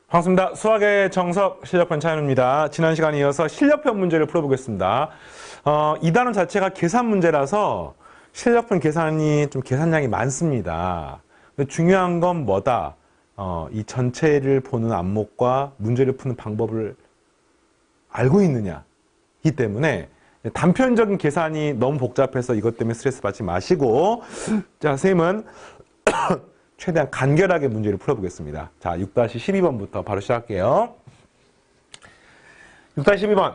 반갑습니다. 수학의 정석 실력편 차현우입니다. 지난 시간에 이어서 실력편 문제를 풀어보겠습니다. 이 단원 자체가 계산 문제라서 실력편 계산이 좀 계산량이 많습니다. 근데 중요한 건 뭐다? 이 전체를 보는 안목과 문제를 푸는 방법을 알고 있느냐이기 때문에 단편적인 계산이 너무 복잡해서 이것 때문에 스트레스 받지 마시고, 자, 선생님은 최대한 간결하게 문제를 풀어보겠습니다. 자, 6-12번부터 바로 시작할게요. 6-12번.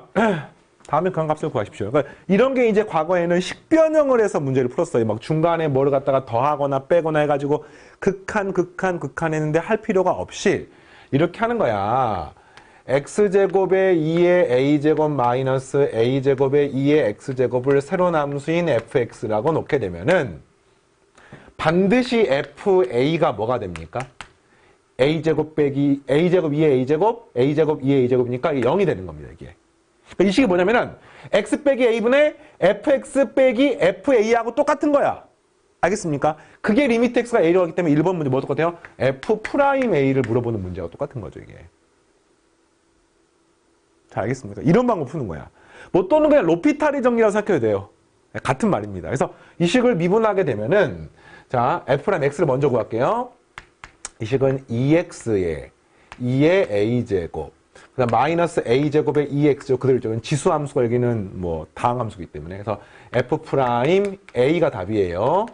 다음에 그런 값을 구하십시오. 그러니까 이런 게 이제 과거에는 식변형을 해서 문제를 풀었어요. 막 중간에 뭐를 갖다가 더하거나 빼거나 해가지고 극한 했는데 할 필요가 없이 이렇게 하는 거야. x제곱에 2의 a제곱 마이너스 a제곱에 2의 x제곱을 세로 남수인 fx라고 놓게 되면은 반드시 fa가 뭐가 됩니까? a제곱 빼기 a제곱 2의 a제곱, a제곱 2의 a제곱이니까 이게 0이 되는 겁니다. 이게. 그러니까 이 식이 뭐냐면은 x 빼기 a분의 fx 빼기 fa하고 똑같은 거야. 알겠습니까? 그게 리미트 x가 a로 하기 때문에 1번 문제 뭐 똑같아요? f'a를 물어보는 문제와 똑같은 거죠, 이게. 자, 알겠습니까? 이런 방법 푸는 거야. 뭐 또는 그냥 로피타리 정리라고 생각해도 돼요. 같은 말입니다. 그래서 이 식을 미분하게 되면은, 자, f'랑 x를 먼저 구할게요. 이 식은 2x에 2의 a제곱, 그 다음 마이너스 a제곱에 2x, 그대로 있죠. 지수함수가 여기는 뭐 다항함수이기 때문에. 그래서 f'a가 답이에요.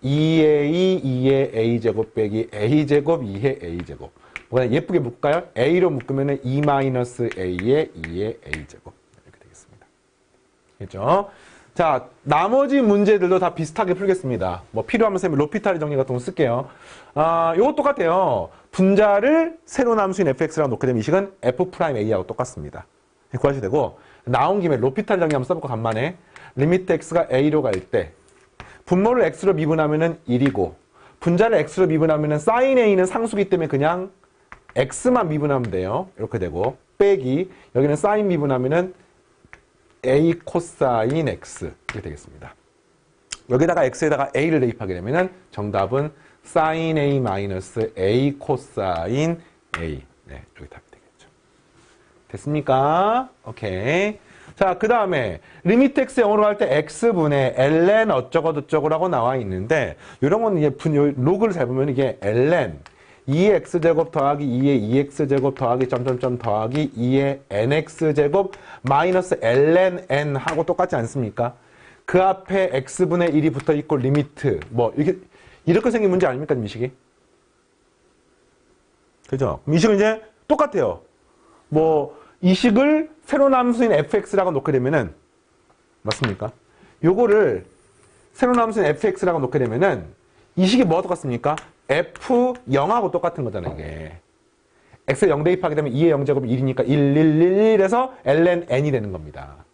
2a 2의 a제곱 빼기 a제곱 2의 a제곱. 뭐가 예쁘게 묶을까요? a로 묶으면 2 마이너스 a의 2의 a제곱. 이렇게 되겠습니다. 됐죠? 자, 나머지 문제들도 다 비슷하게 풀겠습니다. 뭐 필요하면 선생님 로피타리 정리 같은 거 쓸게요. 요거 똑같아요. 분자를 세로 남수인 fx라고 놓게 되면 이 식은 f'a하고 똑같습니다. 구하셔도 되고, 나온 김에 로피타리 정리 한번 써볼까 간만에. 리미트 x가 a로 갈 때 분모를 x로 미분하면은 1이고 분자를 x로 미분하면은 sin a는 상수기 때문에 그냥 x만 미분하면 돼요. 이렇게 되고, 빼기 여기는 sin 미분하면은 a 코사인 x 이렇게 되겠습니다. 여기다가 x에다가 a를 대입하게 되면은 정답은 sin a 마이너스 a 코사인 a. 네, 이렇게 답이 되겠죠. 됐습니까? 오케이. 자, 그 다음에 리미트 x 0으로 갈 때 x분의 ln 어쩌고저쩌고라고 나와 있는데, 이런 건 이제 로그를 잘 보면 이게 ln 2의 x제곱 더하기 2의 2x제곱 더하기 점점점 더하기 2의 nx제곱 마이너스 ln n 하고 똑같지 않습니까? 그 앞에 x분의 1이 붙어 있고 리미트 뭐 이렇게 생긴 문제 아닙니까, 이 식이? 그죠? 이 식은 이제 똑같아요. 뭐 이 식을 세로 남수인 fx라고 놓게 되면은 맞습니까? 요거를 세로 남수인 fx라고 놓게 되면은 이 식이 뭐가 똑같습니까? f0하고 똑같은 거잖아요, 이게. x에 0 대입하게 되면 2의 0제곱이 1이니까 1, 1, 1, 1에서 ln n이 되는 겁니다.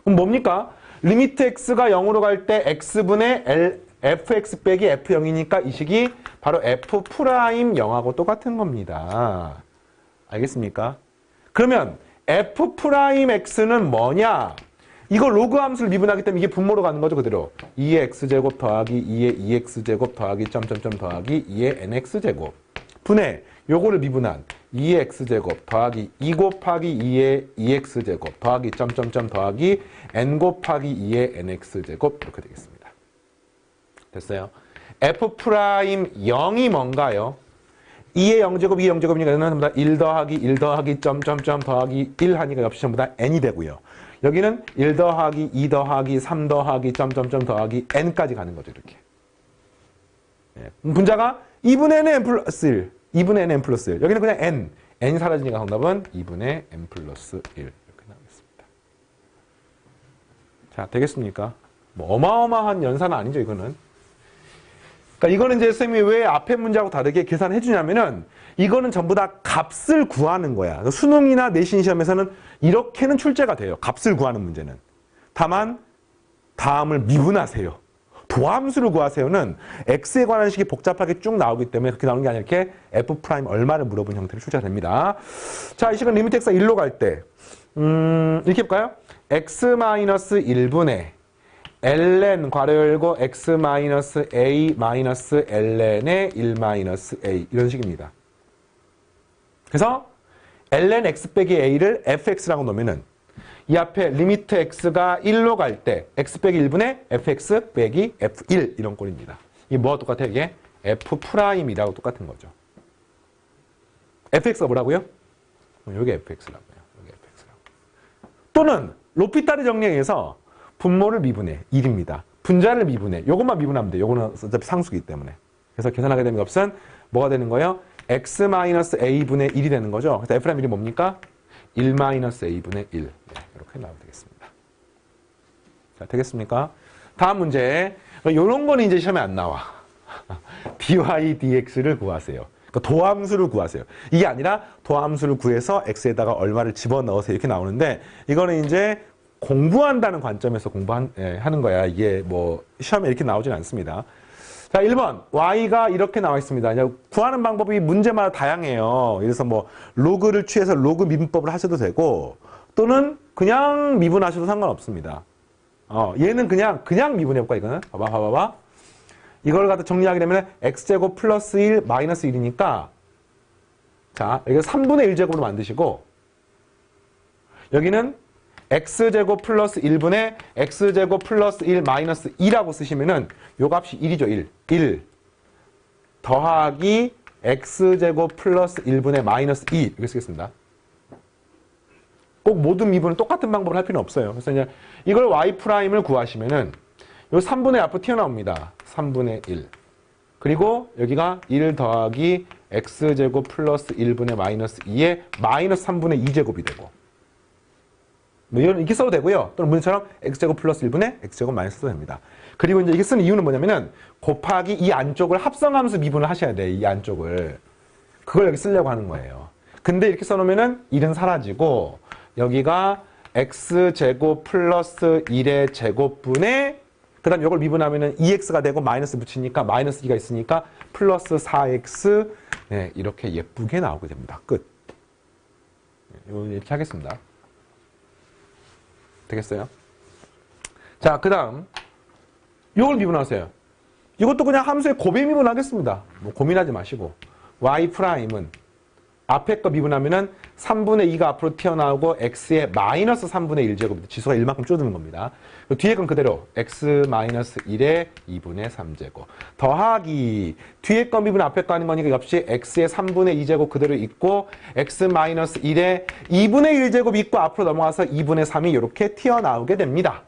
그럼 뭡니까? 리미트 x가 0으로 갈 때 x분의 fx 빼기 f0이니까 이 식이 바로 f'0하고 똑같은 겁니다. 알겠습니까? 그러면 f'x는 뭐냐? 이거 로그 함수를 미분하기 때문에 이게 분모로 가는 거죠, 그대로. 2의 x제곱 더하기 2의 2x제곱 더하기 점점점 더하기 2의 nx제곱. 분의 요거를 미분한 2의 x제곱 더하기 2 곱하기 2의 2x제곱 더하기 점점점 더하기 n 곱하기 2의 nx제곱 이렇게 되겠습니다. 됐어요? f'0이 뭔가요? 2의 0제곱, 2의 0제곱이니까 여기는 전부 다 1 더하기 1 더하기 점점점 더하기 1 하니까 역시 전부 다 n이 되고요. 여기는 1 더하기 2 더하기 3 더하기 점점점 더하기 n까지 가는 거죠, 이렇게. 네. 분자가 2분의 n 플러스 1, 2분의 n 플러스 1. 여기는 그냥 n. n이 사라지니까 정답은 2분의 n 플러스 1. 이렇게 나오겠습니다. 자, 되겠습니까? 뭐 어마어마한 연산은 아니죠, 이거는. 그러니까 이거는 이제 쌤이 왜 앞에 문제하고 다르게 계산해 주냐면은 이거는 전부 다 값을 구하는 거야. 수능이나 내신 시험에서는 이렇게는 출제가 돼요. 값을 구하는 문제는. 다만 다음을 미분하세요. 도함수를 구하세요는 x에 관한 식이 복잡하게 쭉 나오기 때문에 그렇게 나오는 게 아니라 이렇게 f' 얼마를 물어본 형태로 출제가 됩니다. 자, 이 식은 리미트 x가 1로 갈 때 이렇게 해볼까요? x-1분의 ln 괄호 열고 x-a ln의 1-a 이런 식입니다. 그래서 ln x 빼기 a를 fx라고 놓으면은 이 앞에 리미트 x가 1로 갈 때 x 빼기 1분의 fx 빼기 f1 이런 꼴입니다. 이게 뭐가 똑같아요? 이게 f'이라고 똑같은 거죠. fx가 뭐라고요? 이게 fx라고요. 이게 fx라고. 또는 로피타리 정리에 의해서 분모를 미분해 1입니다. 분자를 미분해. 요것만 미분하면 돼요. 요거는 어차피 상수기 때문에. 그래서 계산하게 되는 값은 뭐가 되는 거예요? x-a분의 1이 되는 거죠. 그래서 f'의 일이 뭡니까? 1-a분의 1. 네, 이렇게 나오면 되겠습니다. 자, 되겠습니까? 다음 문제. 이런 거는 이제 시험에 안 나와. dy dx를 구하세요. 그러니까 도함수를 구하세요. 이게 아니라 도함수를 구해서 x에다가 얼마를 집어넣으세요. 이렇게 나오는데 이거는 이제 공부한다는 관점에서 하는 거야. 이게 뭐 시험에 이렇게 나오진 않습니다. 자, 1번. y가 이렇게 나와 있습니다. 구하는 방법이 문제마다 다양해요. 그래서 뭐 로그를 취해서 로그 미분법을 하셔도 되고 또는 그냥 미분하셔도 상관없습니다. 얘는 그냥 미분해볼까 이거는? 봐봐. 이걸 갖다 정리하게 되면 x제곱 플러스 1 마이너스 1이니까 자, 여기 3분의 1제곱으로 만드시고 여기는 x제곱 플러스 1분의 x제곱 플러스 1 마이너스 2라고 쓰시면은 요 값이 1이죠. 1 더하기 x제곱 플러스 1분의 마이너스 2 이렇게 쓰겠습니다. 꼭 모든 미분은 똑같은 방법을 할 필요는 없어요. 그래서 이제 이걸 y'을 구하시면은 요 3분의 앞으로 튀어나옵니다. 3분의 1 그리고 여기가 1 더하기 x제곱 플러스 1분의 마이너스 2에 마이너스 3분의 2제곱이 되고 뭐 이렇게 써도 되고요. 또는 문제처럼 x제곱 플러스 1분의 x제곱 마이너스 써도 됩니다. 그리고 이제 이게 쓰는 이유는 뭐냐면은 곱하기 이 안쪽을 합성함수 미분을 하셔야 돼요. 이 안쪽을. 그걸 여기 쓰려고 하는 거예요. 근데 이렇게 써놓으면은 1은 사라지고 여기가 x제곱 플러스 1의 제곱분의 그 다음 이걸 미분하면은 2x가 되고 마이너스 붙이니까 마이너스 2가 있으니까 플러스 4x 네, 이렇게 예쁘게 나오게 됩니다. 끝. 이렇게 하겠습니다. 되겠어요? 자, 그 다음 이걸 미분하세요. 이것도 그냥 함수의 곱에 미분하겠습니다. 뭐 고민하지 마시고 y'은 앞에 거 미분하면은 3분의 2가 앞으로 튀어나오고 x의 마이너스 3분의 1제곱 지수가 1만큼 줄어드는 겁니다. 뒤에 건 그대로 x 마이너스 1의 2분의 3제곱 더하기 뒤에 거 미분 앞에 거 하는 거니까 역시 x의 3분의 2제곱 그대로 있고 x 마이너스 1의 2분의 1제곱 있고 앞으로 넘어가서 2분의 3이 이렇게 튀어나오게 됩니다.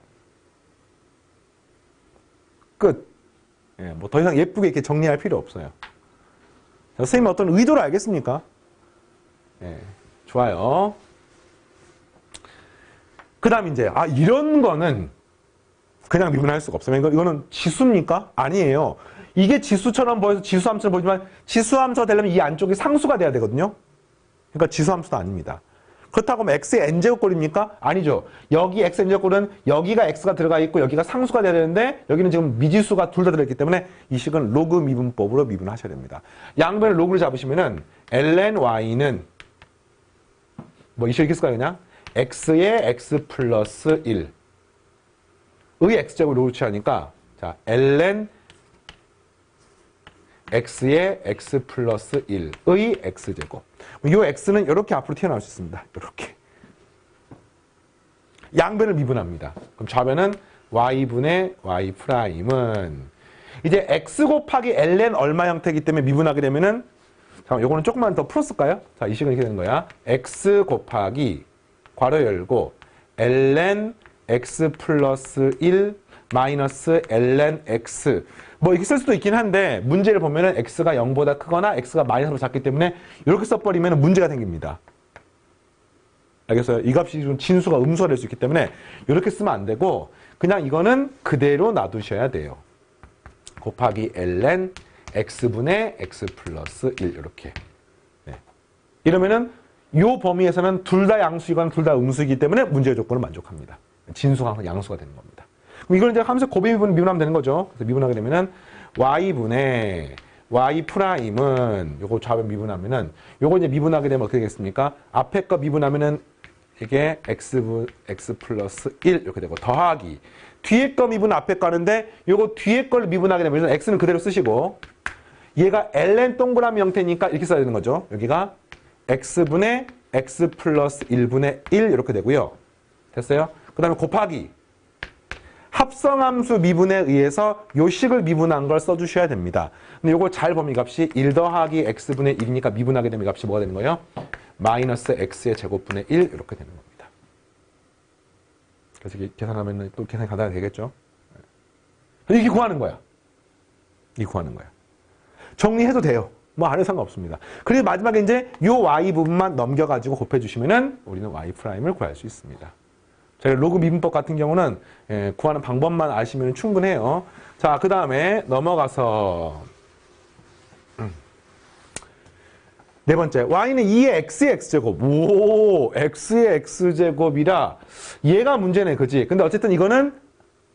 끝. 예, 뭐 더 이상 예쁘게 이렇게 정리할 필요 없어요. 선생님은 어떤 의도를 알겠습니까? 예, 좋아요. 그 다음 이제 이런 거는 그냥 미분할 수가 없어요. 이거는 지수입니까? 아니에요. 이게 지수처럼 보여서 지수함수를 보지만 지수함수가 되려면 이 안쪽이 상수가 돼야 되거든요. 그러니까 지수함수도 아닙니다. 그렇다고 하면 x의 n제곱꼴입니까? 아니죠. 여기 x n제곱꼴은 여기가 x가 들어가 있고 여기가 상수가 돼야 되는데 여기는 지금 미지수가 둘 다 들어있기 때문에 이 식은 로그 미분법으로 미분하셔야 됩니다. 양변을 로그를 잡으시면은 ln y는 뭐 이렇게 쓸까요? 그냥 x의 x 플러스 1의 x제곱 로그를 취하니까 자 ln x의 x 플러스 1의 x제곱. 이 x는 이렇게 앞으로 튀어나올 수 있습니다. 이렇게. 양변을 미분합니다. 그럼 좌변은 y분의 y'은 이제 x 곱하기 ln 얼마 형태이기 때문에 미분하게 되면은 잠깐만 요거는 조금만 더 풀었을까요? 자, 이 식은 이렇게 되는 거야. x 곱하기 괄호 열고 ln x 플러스 1 마이너스 ln x 뭐 이렇게 쓸 수도 있긴 한데 문제를 보면은 x가 0보다 크거나 x가 마이너스로 작기 때문에 이렇게 써버리면 문제가 생깁니다. 알겠어요? 이 값이 좀 진수가 음수가 될 수 있기 때문에 이렇게 쓰면 안 되고 그냥 이거는 그대로 놔두셔야 돼요. 곱하기 ln x분의 x 플러스 1 이렇게. 네. 이러면은 이 범위에서는 둘 다 양수이건 둘 다 음수이기 때문에 문제의 조건을 만족합니다. 진수가 항상 양수가 되는 겁니다. 그럼 이걸 이제 함수 곱에 미분하면 되는 거죠. 그래서 미분하게 되면은 y분의 y'은 요거 좌변 미분하면은 요거 이제 미분하게 되면 어떻게 되겠습니까? 앞에 거 미분하면은 이게 x 플러스 1 이렇게 되고 더하기 뒤에 거 미분 앞에 거 하는데 요거 뒤에 걸 미분하게 되면 x는 그대로 쓰시고 얘가 ln 동그라미 형태니까 이렇게 써야 되는 거죠. 여기가 x분의 x 플러스 1분의 1 이렇게 되고요. 됐어요? 그 다음에 곱하기 합성함수 미분에 의해서 요 식을 미분한 걸 써주셔야 됩니다. 근데 요거 잘 보면 이 값이 1 더하기 x분의 1이니까 미분하게 되면 이 값이 뭐가 되는 거예요? 마이너스 x의 제곱분의 1 이렇게 되는 겁니다. 그래서 계산하면 또 계산이 간단하게 되겠죠? 이게 구하는 거야. 이게 구하는 거야. 정리해도 돼요. 뭐 안 해도 상관없습니다. 그리고 마지막에 이제 요 y 부분만 넘겨가지고 곱해주시면은 우리는 y 프라임을 구할 수 있습니다. 저희 로그 미분법 같은 경우는 구하는 방법만 아시면 충분해요. 자, 그 다음에 넘어가서 네 번째, y는 2의 x의 x제곱. 오, x의 x제곱이라 얘가 문제네, 그지? 근데 어쨌든 이거는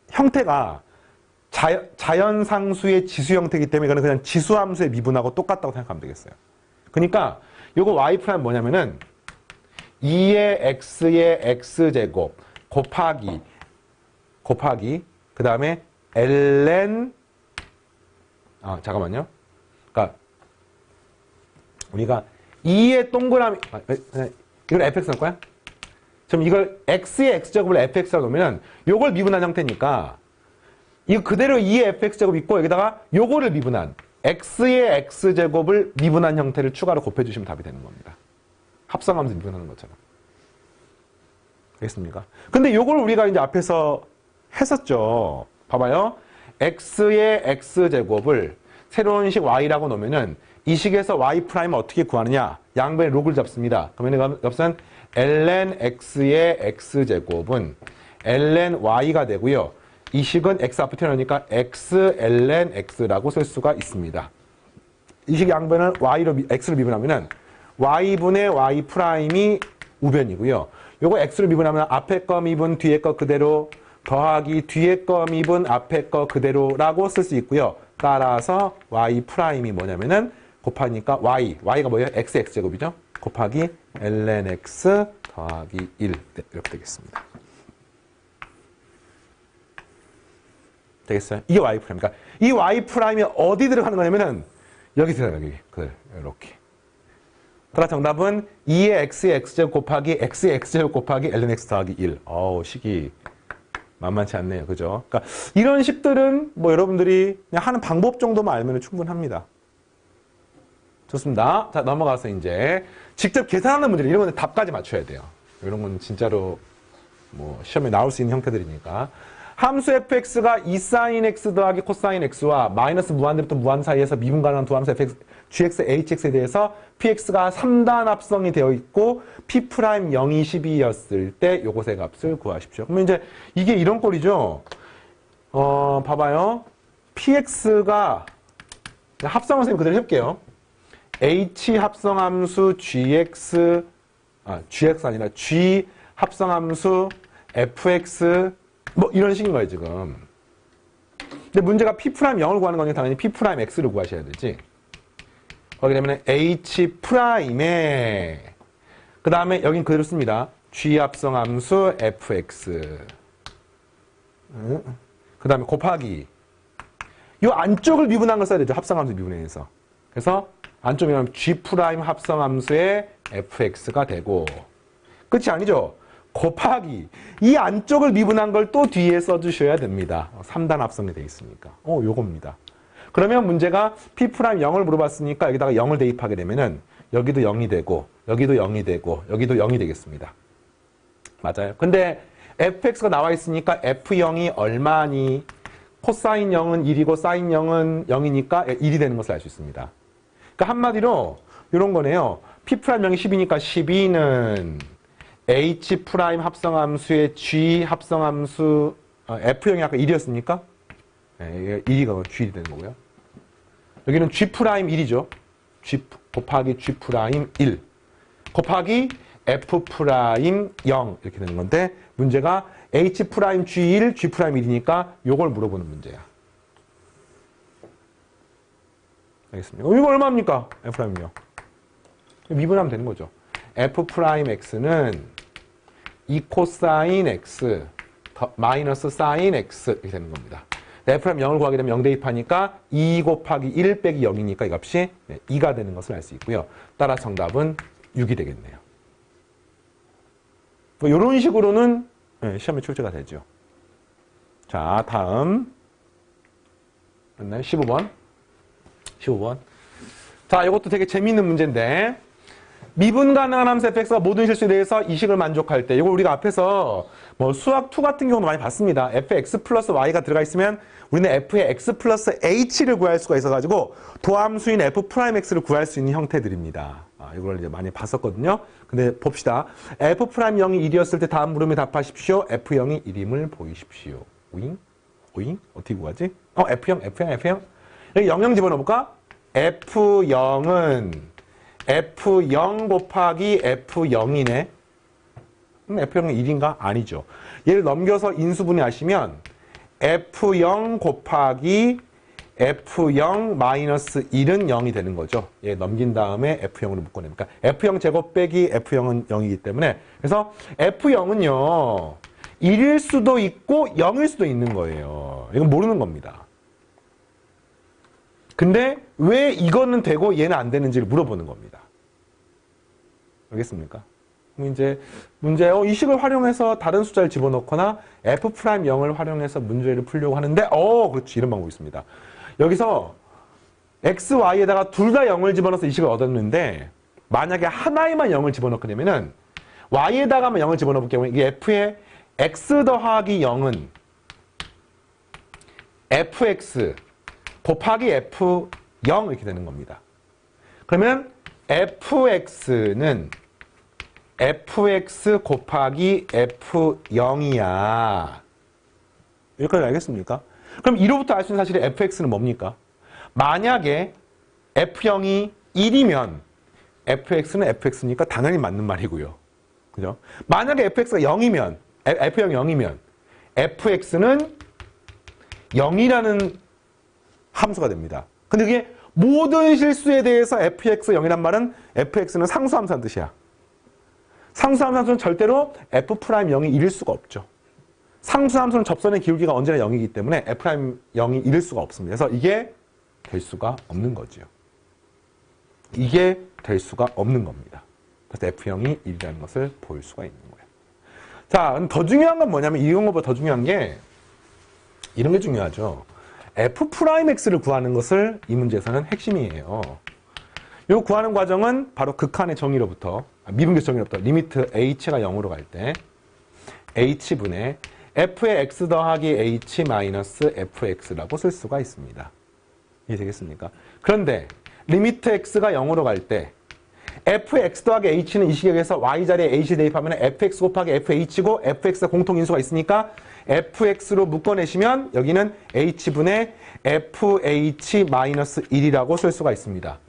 형태가 자연상수의 지수 형태이기 때문에 이거는 그냥 지수함수의 미분하고 똑같다고 생각하면 되겠어요. 그러니까 요거 y 프라임 뭐냐면은 2의 x의 x제곱 곱하기 그 다음에 ln 잠깐만요. 그러니까 우리가 2의 동그라미 이걸 fx 할 거야? 그럼 이걸 x의 x제곱을 fx라고 놓으면 요걸 미분한 형태니까 이거 그대로 2의 fx제곱 있고 여기다가 요거를 미분한 x의 x제곱을 미분한 형태를 추가로 곱해주시면 답이 되는 겁니다. 합성하면서 미분하는 것처럼. 알겠습니까? 근데 요걸 우리가 이제 앞에서 했었죠. 봐봐요. x의 x제곱을 새로운 식 y라고 놓으면은 이 식에서 y 프라임을 어떻게 구하느냐? 양변에 로그를 잡습니다. 그러면 값은 ln x의 x제곱은 ln y가 되고요. 이 식은 x 앞에 태어나니까 x ln x라고 쓸 수가 있습니다. 이 식 양변을 y로 x를 미분하면은 y분의 y 프라임이 우변이고요. 요거 x로 미분하면 앞에 거 미분 뒤에 거 그대로 더하기 뒤에 거 미분 앞에 거 그대로라고 쓸 수 있고요. 따라서 y 프라임이 뭐냐면은 곱하니까 y가 뭐예요? x x제곱이죠. 곱하기 ln x 더하기 1 네, 이렇게 되겠습니다. 되겠어요? 이게 y 프라임. 그러니까 이 y 프라임이 어디 들어가는 거냐면은 여기 들어가요. 여기. 이렇게. 따라 정답은 2의 x의 x제곱 곱하기 x의 x제곱 곱하기 ln x 더하기 1. 어우, 식이 만만치 않네요. 그죠? 그러니까 이런 식들은 뭐 여러분들이 그냥 하는 방법 정도만 알면 충분합니다. 좋습니다. 자, 넘어가서 이제 직접 계산하는 문제를 이런 거는 답까지 맞춰야 돼요. 이런 건 진짜로 뭐 시험에 나올 수 있는 형태들이니까. 함수 fx가 2sin x 더하기 코사인 x와 마이너스 무한대부터 무한 사이에서 미분 가능한 두 함수 fx, gx, hx에 대해서 px가 3단 합성이 되어 있고 p' 0, 12였을 때 요것의 값을 구하십시오. 그러면 이제 이게 이런 꼴이죠. 봐봐요. px가 합성을 선생님 그대로 해볼게요. h 합성함수 gx 아니라 g 합성함수 fx 뭐 이런 식인 거예요 지금. 근데 문제가 p'0을 구하는 거니까 당연히 p'x를 구하셔야 되지. 거기 되면 h'에 그 다음에 여긴 그대로 씁니다. g 합성함수 fx 그 다음에 곱하기 이 안쪽을 미분한 걸 써야 되죠. 합성함수 미분해서. 그래서 안쪽이면 g' 합성함수의 fx가 되고 끝이 아니죠. 곱하기 이 안쪽을 미분한 걸 또 뒤에 써주셔야 됩니다. 3단 합성이 되어 있으니까. 요겁니다. 그러면 문제가 p'0을 물어봤으니까 여기다가 0을 대입하게 되면은 여기도 0이 되고 여기도 0이 되고 여기도 0이 되겠습니다. 맞아요. 근데 fx가 나와 있으니까 f0이 얼마니? 코사인 0은 1이고 사인 0은 0이니까 1이 되는 것을 알 수 있습니다. 그러니까 한마디로 이런 거네요. p'0이 10이니까 12는 h' 합성함수의 g 합성함수 f0이 아까 1이었습니까? 네, 1이가 g 되는 거고요. 여기는 g' 1이죠. g 곱하기 g' 1 곱하기 f' 0 이렇게 되는 건데 문제가 h' g1 g' 1이니까 요걸 물어보는 문제야. 알겠습니다. 이거 얼마입니까? f'요. 미분하면 되는 거죠. f'x는 2 코사인 x 마이너스 사인 x 이렇게 되는 겁니다. f'0을 구하게 되면 0 대입하니까 2 곱하기 1 빼기 0이니까 이 값이 2가 되는 것을 알 수 있고요. 따라 정답은 6이 되겠네요. 뭐 이런 식으로는 시험에 출제가 되죠. 자, 다음. 맞나요? 15번. 15번. 자, 이것도 되게 재미있는 문제인데, 미분 가능한 함수 fx가 모든 실수에 대해서 이식을 만족할 때, 이걸 우리가 앞에서 뭐 수학 2 같은 경우도 많이 봤습니다. fx 플러스 y가 들어가 있으면 우리는 f의 x 플러스 h를 구할 수가 있어가지고 도함수인 f 프라임 x를 구할 수 있는 형태들입니다. 이걸 이제 많이 봤었거든요. 근데 봅시다. f 프라임 0이 1이었을 때 다음 물음에 답하십시오. f0이 1임을 보이십시오. 오잉? 오잉? 어떻게 구하지? f0. 여기 00 집어넣어볼까? f0은 f0 곱하기 f0이네. 그럼 f0은 1인가? 아니죠. 얘를 넘겨서 인수분해 하시면 f0 곱하기 f0 마이너스 1은 0이 되는 거죠. 얘 넘긴 다음에 f0으로 묶어내니까 f0 제곱 빼기 f0은 0이기 때문에 그래서 f0은요 1일 수도 있고 0일 수도 있는 거예요. 이건 모르는 겁니다. 근데 왜 이거는 되고 얘는 안 되는지를 물어보는 겁니다. 알겠습니까? 그럼 이제 문제 이 식을 활용해서 다른 숫자를 집어넣거나 f'0을 활용해서 문제를 풀려고 하는데 그렇지. 이런 방법이 있습니다. 여기서 x, y에다가 둘 다 0을 집어넣어서 이 식을 얻었는데 만약에 하나에만 0을 집어넣게 되면은 y에다가만 0을 집어넣을 경우에 이게 f의 x 더하기 0은 fx 곱하기 f0 이렇게 되는 겁니다. 그러면 fx는 fx 곱하기 f0이야. 여기까지 알겠습니까? 그럼 이로부터 알 수 있는 사실이 fx는 뭡니까? 만약에 f0이 1이면 fx는 fx니까 당연히 맞는 말이고요. 그죠? 만약에 fx가 0이면, f0이 0이면 fx는 0이라는 함수가 됩니다. 근데 이게 모든 실수에 대해서 fx 0이란 말은 fx는 상수함수란 뜻이야. 상수함수는 절대로 f'0이 1일 수가 없죠. 상수함수는 접선의 기울기가 언제나 0이기 때문에 f'0이 1일 수가 없습니다. 그래서 이게 될 수가 없는 거죠. 이게 될 수가 없는 겁니다. 그래서 f'0이 1이라는 것을 볼 수가 있는 거예요. 자, 더 중요한 건 뭐냐면 이런 것보다 더 중요한 게 이런 게 중요하죠. f'x를 구하는 것을 이 문제에서는 핵심이에요. 이 구하는 과정은 바로 극한의 정의로부터 미분계수 정의로부터 리미트 h가 0으로 갈 때 h분의 f의 x 더하기 h 마이너스 fx라고 쓸 수가 있습니다. 이해되겠습니까? 그런데 리미트 x가 0으로 갈 때 f의 x 더하기 h는 이 식에서 y 자리에 h 대입하면 fx 곱하기 fh고 fx가 공통인수가 있으니까 fx로 묶어내시면 여기는 h분의 fh-1이라고 쓸 수가 있습니다.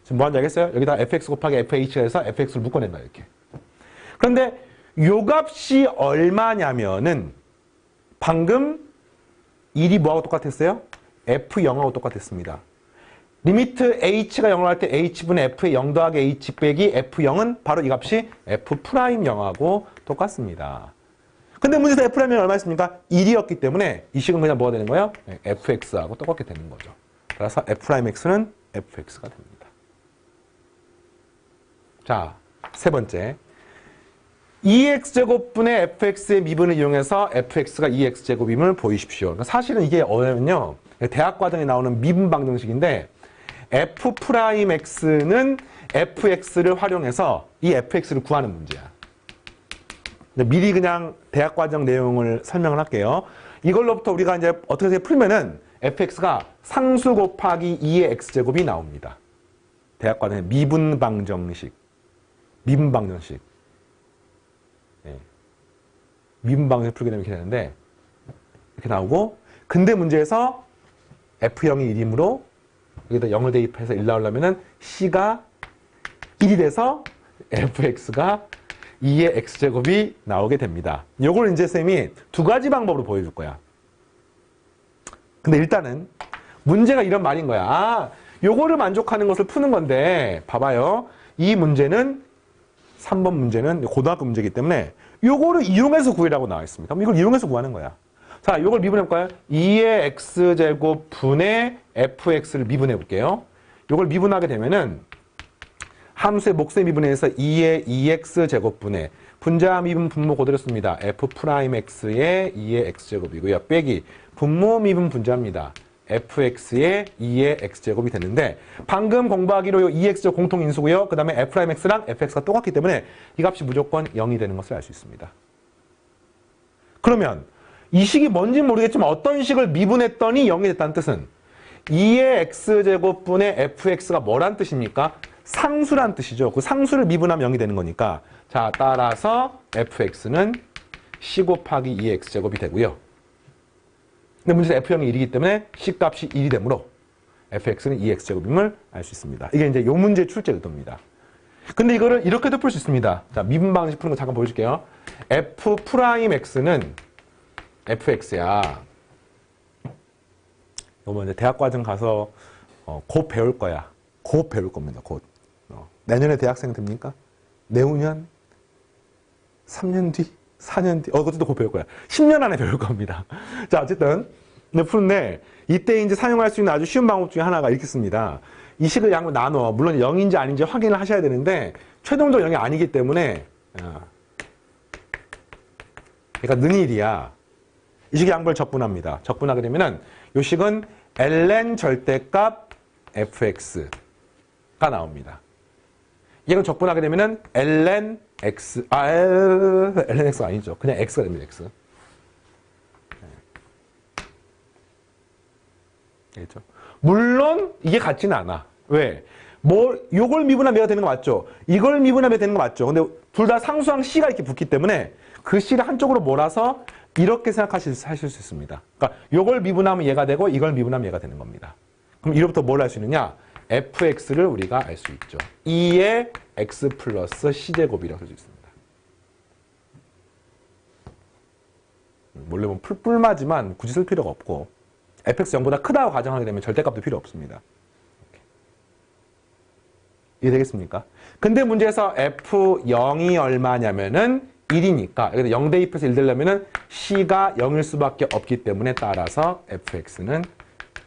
지금 뭐 하는지 알겠어요? 여기다 fx 곱하기 fh가 해서 fx를 묶어낸다 이렇게. 그런데 요 값이 얼마냐면은 방금 1이 뭐하고 똑같았어요? f0하고 똑같았습니다. 리미트 h가 0으로 할 때 h분의 f의 0 더하기 h 빼기 f0은 바로 이 값이 f'0하고 똑같습니다. 근데 문제에서 f'이 얼마였습니까? 1이었기 때문에 이 식은 그냥 뭐가 되는 거예요? fx하고 똑같게 되는 거죠. 따라서 f'x는 fx가 됩니다. 자, 세 번째. 2x제곱분의 fx의 미분을 이용해서 fx가 2x제곱임을 보이십시오. 그러니까 사실은 이게 뭐냐면요. 대학 과정에 나오는 미분 방정식인데 f'x는 fx를 활용해서 이 fx를 구하는 문제야. 미리 그냥 대학 과정 내용을 설명을 할게요. 이걸로부터 우리가 이제 어떻게 풀면은 fx가 상수 곱하기 2의 x제곱이 나옵니다. 대학 과정의 미분 방정식. 미분 방정식. 네. 미분 방정식 풀게 되면 이렇게 되는데 이렇게 나오고 근데 문제에서 f0이 1이므로 여기다 0을 대입해서 1 나오려면은 c가 1이 돼서 fx가 2의 x제곱이 나오게 됩니다. 요걸 이제 쌤이 두 가지 방법으로 보여줄 거야. 근데 일단은 문제가 이런 말인 거야. 요거를 만족하는 것을 푸는 건데 봐봐요. 이 문제는 3번 문제는 고등학교 문제이기 때문에 요거를 이용해서 구해라고 나와 있습니다. 그럼 이걸 이용해서 구하는 거야. 자, 요걸 미분해볼까요? 2의 x제곱 분의 fx를 미분해 볼게요. 요걸 미분하게 되면은 함수의 몫의 미분에서 2의 2x 제곱분의 분자 미분 분모 그대로 씁니다. f'x의 2의 x제곱이고요. 빼기 분모 미분 분자입니다. fx의 2의 x제곱이 되는데 방금 공부하기로 이 2x제곱 공통인수고요. 그 다음에 f'x랑 fx가 똑같기 때문에 이 값이 무조건 0이 되는 것을 알 수 있습니다. 그러면 이 식이 뭔지 모르겠지만 어떤 식을 미분했더니 0이 됐다는 뜻은 2의 x제곱분의 fx가 뭐란 뜻입니까? 상수란 뜻이죠. 그 상수를 미분하면 0이 되는 거니까 자 따라서 fx는 c 곱하기 2의 x제곱이 되고요. 근데 문제에서 f형이 1이기 때문에 c값이 1이 되므로 fx는 2x제곱임을 알 수 있습니다. 이게 이제 요 문제의 출제 의도입니다. 근데 이거를 이렇게도 풀 수 있습니다. 자, 미분 방식 푸는 거 잠깐 보여줄게요. f'x는 fx야. 이거 이제 대학과정 가서 곧 배울 거야. 곧 배울 겁니다. 곧. 내년에 대학생 됩니까? 내후년? 3년 뒤? 4년 뒤? 그것도 곧 배울 거야. 10년 안에 배울 겁니다. 자, 어쨌든. 푸는데, 이때 이제 사용할 수 있는 아주 쉬운 방법 중에 하나가 이렇게 씁니다. 이 식을 양으로 나눠. 물론 0인지 아닌지 확인을 하셔야 되는데, 최종적으로 0이 아니기 때문에, 그러니까 는일이야. 이 식의 양보를 적분합니다. 적분하게 되면은, 이 식은 ln 절대값 fx가 나옵니다. 이걸 적분하게 되면은 ln x, ln x가 아니죠. 그냥 x가 됩니다, x. 알겠죠? 물론 이게 같지는 않아. 왜? 요걸 미분하면 얘가 되는 거 맞죠? 이걸 미분하면 되는 거 맞죠? 근데 둘 다 상수항 c가 이렇게 붙기 때문에 그 c를 한쪽으로 몰아서 이렇게 생각하실 수 있습니다. 그러니까 요걸 미분하면 얘가 되고 이걸 미분하면 얘가 되는 겁니다. 그럼 이로부터 뭘 알 수 있느냐? fx를 우리가 알 수 있죠. 2의 x 플러스 c제곱이라고 쓸 수 있습니다. 원래 보면 뿔마지만 굳이 쓸 필요가 없고 fx 0보다 크다고 가정하게 되면 절대값도 필요 없습니다. 이해되겠습니까? 근데 문제에서 f0이 얼마냐면은 1이니까 0 대입해서 1 되려면은 c가 0일 수밖에 없기 때문에 따라서 fx는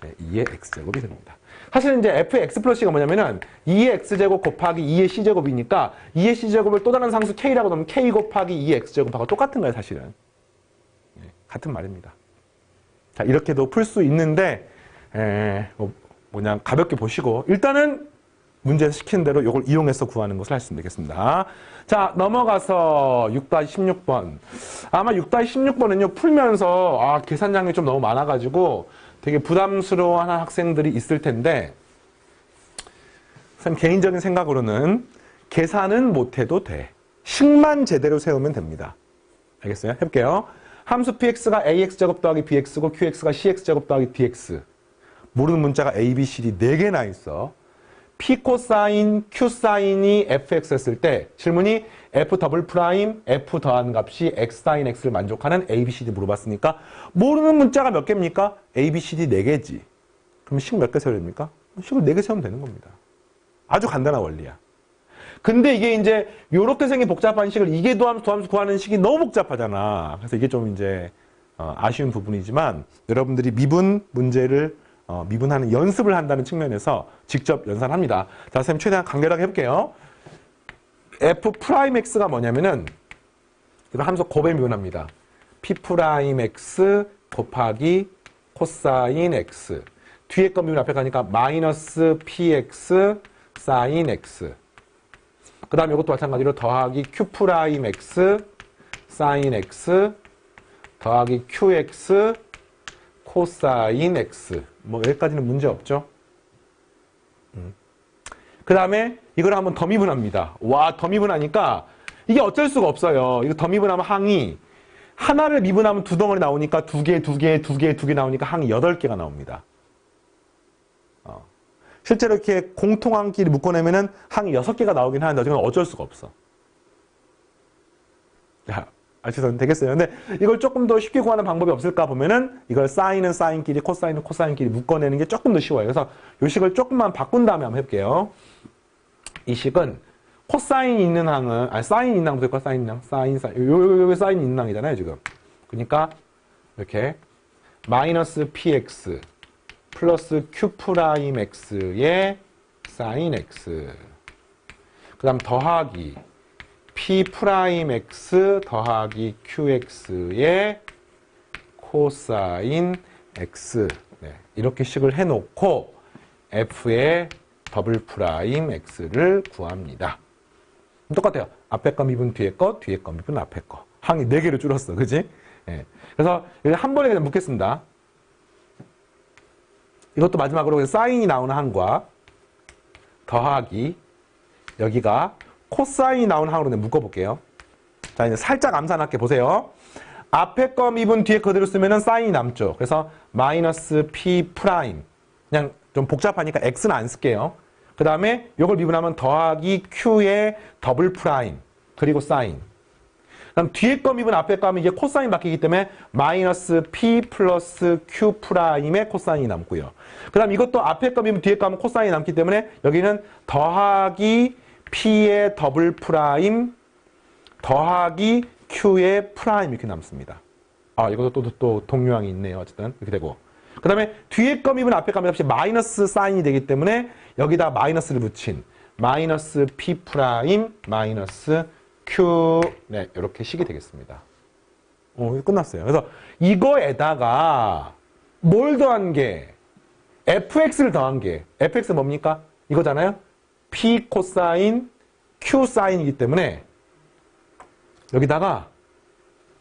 2의 x제곱이 됩니다. 사실 이제 fx 플러스 c가 뭐냐면은 2의 x제곱 곱하기 2의 c제곱이니까 2의 c제곱을 또 다른 상수 k라고 하면 k 곱하기 2의 x제곱하고 똑같은 거예요, 사실은. 같은 말입니다. 자, 이렇게도 풀 수 있는데 그냥 가볍게 보시고 일단은 문제에서 시킨 대로 이걸 이용해서 구하는 것을 하시면 되겠습니다. 자, 넘어가서 6-16번. 아마 6-16번은요, 풀면서 계산량이 좀 너무 많아가지고 되게 부담스러워하는 학생들이 있을 텐데 선생님 개인적인 생각으로는 계산은 못해도 돼. 식만 제대로 세우면 됩니다. 알겠어요? 해볼게요. 함수 px가 ax제곱 더하기 bx고 qx가 cx제곱 더하기 dx. 모르는 문자가 a, b, c, d 4개나 있어. p 코사인, q 사인이 fx 했을 때 질문이 f 더블 프라임, f 더한 값이 x 사인 x를 만족하는 a, b, c, d 물어봤으니까 모르는 문자가 몇 개입니까? a, b, c, d 4개지. 그럼 식 몇 개 세워야 됩니까? 식을 4개 세우면 되는 겁니다. 아주 간단한 원리야. 근데 이게 이제 요렇게 생긴 복잡한 식을 이계 도함수, 도함수 구하는 식이 너무 복잡하잖아. 그래서 이게 좀 이제 아쉬운 부분이지만 여러분들이 미분 문제를 미분하는 연습을 한다는 측면에서 직접 연산합니다. 자, 선생님 최대한 간결하게 해볼게요. f'x가 뭐냐면은 이거 함수 곱에 미분합니다. p'x 곱하기 코사인 x. 뒤에 거 미분 앞에 가니까 마이너스 px 사인 x. 그 다음에 이것도 마찬가지로 더하기 q'x 사인 x 더하기 qx 코사인 x. 뭐 여기까지는 문제 없죠? 그 다음에 이걸 한번 더 미분합니다. 와, 더 미분하니까 이게 어쩔 수가 없어요. 이거 더 미분하면 항이 하나를 미분하면 2덩어리 나오니까 2개, 2개, 2개, 2개 나오니까 항이 8개가 나옵니다. 실제로 이렇게 공통항끼리 묶어내면은 항이 6개가 나오긴 하는데 어쨌든 어쩔 수가 없어. 자, 아시죠? 되겠어요? 근데 이걸 조금 더 쉽게 구하는 방법이 없을까 보면은 이걸 사인은 사인끼리, 코사인은 코사인끼리 묶어내는 게 조금 더 쉬워요. 그래서 이 식을 조금만 바꾼 다음에 한번 해볼게요. 이 식은 코사인 있는 항은, 사인 있는 항부터 할까? 사인 있는 항? 사인. 여기 사인 있는 항이잖아요, 지금. 그러니까 이렇게 마이너스 px 플러스 q'x의 사인 x. 다음 더하기 P'X 더하기 QX의 코사인 X. 네, 이렇게 식을 해놓고 F의 더블 프라임 X를 구합니다. 똑같아요. 앞에 거 미분 뒤에 거, 뒤에 거 미분 앞에 거. 항이 4개로 줄었어. 그지? 네. 그래서 한 번에 그냥 묶겠습니다. 이것도 마지막으로 사인이 나오는 항과 더하기 여기가 코사인이 나오는 항으로 묶어볼게요. 자, 이제 살짝 암산할게 보세요. 앞에 거 미분 뒤에 그대로 쓰면은 사인이 남죠. 그래서 마이너스 P 프라임. 그냥 좀 복잡하니까 X는 안 쓸게요. 그 다음에 이걸 미분하면 더하기 Q의 더블 프라임. 그리고 사인. 그럼 뒤에 거 미분 앞에 거 하면 이게 코사인 바뀌기 때문에 마이너스 P 플러스 Q 프라임의 코사인이 남고요. 그 다음 이것도 앞에 거 미분 뒤에 거 하면 코사인이 남기 때문에 여기는 더하기 P의 더블 프라임 더하기 Q의 프라임 이렇게 남습니다. 아, 이것도 또 동요항이 있네요. 어쨌든 이렇게 되고. 그 다음에 뒤에 거 미분 앞에 거 값이 마이너스 사인이 되기 때문에 여기다 마이너스를 붙인 마이너스 P 프라임 마이너스 Q. 네, 이렇게 식이 되겠습니다. 끝났어요. 그래서 이거에다가 뭘 더한 게 fx를 더한 게 fx 뭡니까? 이거잖아요. P 코사인 Q 사인이기 때문에 여기다가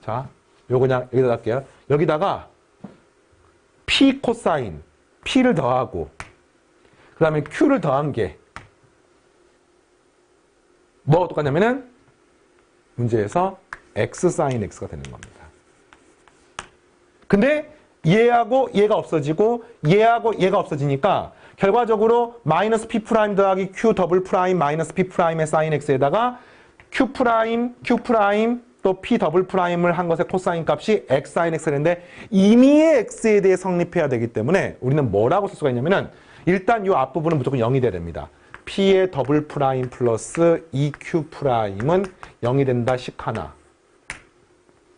자, 요거 그냥 여기다 할게요. 여기다가 P 코사인 P를 더하고 그 다음에 Q를 더한 게 뭐가 똑같냐면은 문제에서 X 사인 X가 되는 겁니다. 근데 얘하고 얘가 없어지고 얘하고 얘가 없어지니까 결과적으로 마이너스 P 프라임 더하기 Q 더블 프라임 마이너스 P 프라임의 사인 X에다가 Q 프라임 또 P 더블 프라임을 한 것의 코사인 값이 X 사인 X인데 임의의 X에 대해 성립해야 되기 때문에 우리는 뭐라고 쓸 수가 있냐면은 일단 이 앞부분은 무조건 0이 돼야 됩니다. P의 더블 프라임 플러스 EQ 프라임은 0이 된다 식 하나.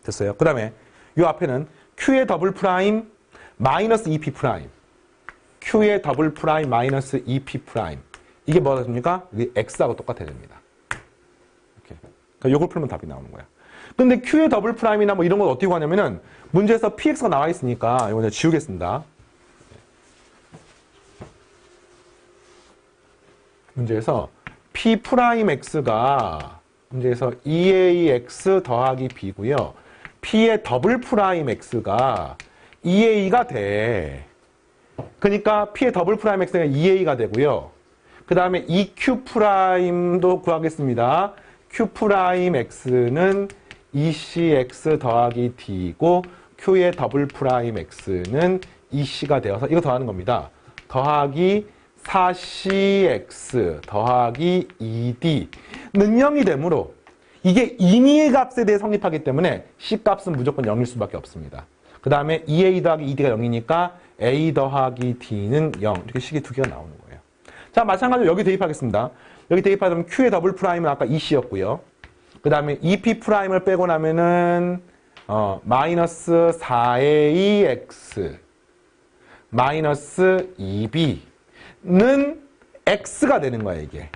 됐어요. 그 다음에 이 앞에는 Q의 더블 프라임 마이너스 EP 프라임 Q의 더블 프라임 마이너스 EP 프라임 이게 뭐가 됩니까? 이게 X하고 똑같아야 됩니다. 이렇게. 그러니까 이걸 풀면 답이 나오는 거야. 근데 Q의 더블 프라임이나 뭐 이런 건 어떻게 구하냐면은 문제에서 PX가 나와 있으니까 이거 그냥 지우겠습니다. 문제에서 P 프라임 X가 문제에서 2AX 더하기 B고요. P의 더블 프라임 X가 2A가 돼. 그러니까 P의 더블 프라임 X가 2A가 되고요. 그 다음에 EQ 프라임도 구하겠습니다. Q 프라임 X는 2CX 더하기 D이고 Q의 더블 프라임 X는 2C가 되어서 이거 더하는 겁니다. 더하기 4CX 더하기 2D는 0이 되므로 이게 임의의 값에 대해 성립하기 때문에 C 값은 무조건 0일 수밖에 없습니다. 그 다음에 2A 더하기 2D가 0이니까 A 더하기 D는 0 이렇게 식이 두 개가 나오는 거예요. 자, 마찬가지로 여기 대입하겠습니다. 여기 대입하면 Q의 더블 프라임은 아까 2C였고요. 그 다음에 EP 프라임을 빼고 나면은 마이너스 4AX 마이너스 2B는 X가 되는 거예요, 이게.